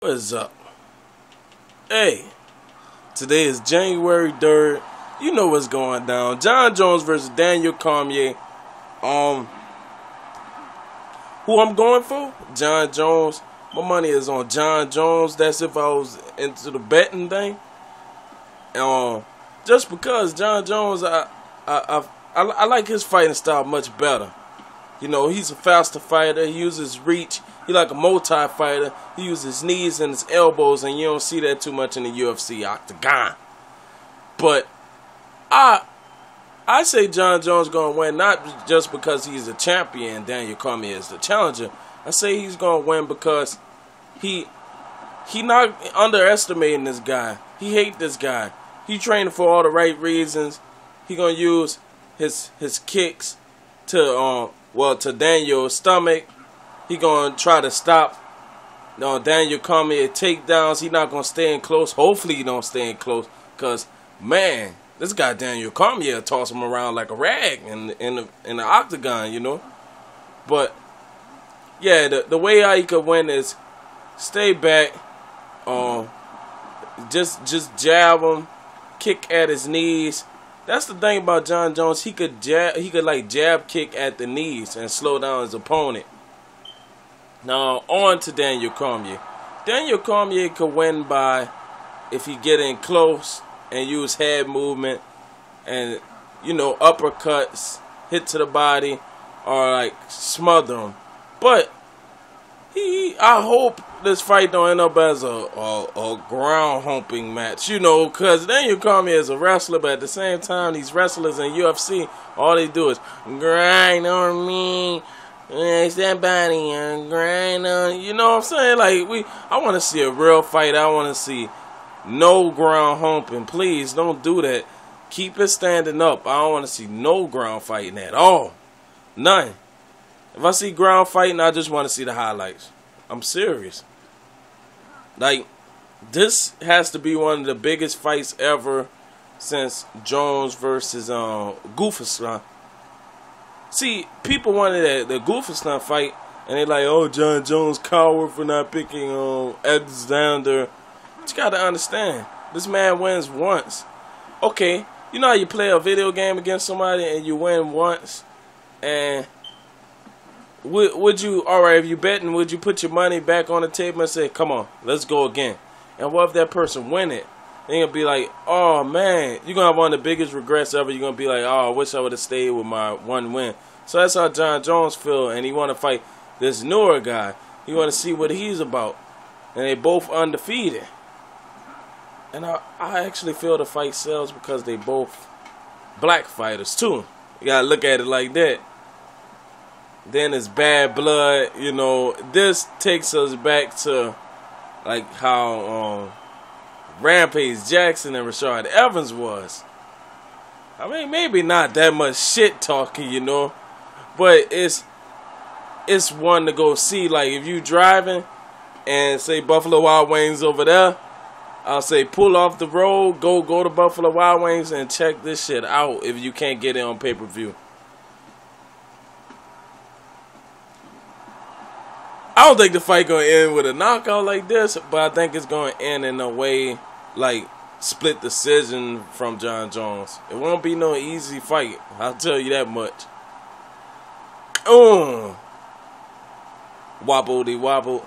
What's up? Hey, today is January 3rd. You know what's going down. Jon Jones versus Daniel Cormier. Who I'm going for? Jon Jones. My money is on Jon Jones. That's if I was into the betting thing. Just because Jon Jones, I like his fighting style much better. You know, he's a faster fighter. He uses reach. He like a multi-fighter. He uses his knees and his elbows, and you don't see that too much in the UFC octagon. But I say Jon Jones gonna win, not just because he's a champion and Daniel Cormier is the challenger. I say he's gonna win because he not underestimating this guy. He hate this guy. He training for all the right reasons. He gonna use his kicks to Daniel's stomach. He gonna try to stop Daniel Cormier takedowns. He not gonna stay in close. Hopefully he don't stay in close, cause man, this guy Daniel Cormier toss him around like a rag in the octagon, you know. But yeah, the way how he could win is stay back, just jab him, kick at his knees. That's the thing about Jon Jones. He could jab kick at the knees and slow down his opponent. Now on to Daniel Cormier. Daniel Cormier could win by if he get in close and use head movement and uppercuts, hit to the body, or like smother him. But I hope this fight don't end up as a ground humping match, because Daniel Cormier is a wrestler, but at the same time, these wrestlers in UFC, all they do is grind on me, somebody grind on, you know what I'm saying? Like I want to see a real fight. I want to see no ground humping. Please don't do that. Keep it standing up. I don't want to see no ground fighting at all. None. If I see ground fighting, I just want to see the highlights. I'm serious. Like, this has to be one of the biggest fights ever since Jones versus Gustafsson. See, people wanted the Gustafsson fight, and they're like, oh, Jon Jones coward for not picking Alexander. But you got to understand, this man wins once. Okay, you know how you play a video game against somebody and you win once, and would you, alright, if you betting, would you put your money back on the table and say, come on, let's go again? And what if that person win it? Then you'll be like, oh man, you're going to have one of the biggest regrets ever. You're going to be like, oh, I wish I would have stayed with my one win. So that's how Jon Jones feel, and he want to fight this newer guy. He want to see what he's about. And they both undefeated. And I actually feel the fight sells because they both black fighters too. You got to look at it like that. Then it's bad blood, This takes us back to like how Rampage Jackson and Rashard Evans was. I mean, maybe not that much shit talking, but it's one to go see. Like if you driving and say Buffalo Wild Wings over there, I'll say pull off the road, go to Buffalo Wild Wings and check this shit out if you can't get it on pay-per-view. I don't think the fight gonna end with a knockout like this, but I think it's gonna end in a way like split decision from Jon Jones. It won't be no easy fight, I'll tell you that much. Wobble-de-wobble.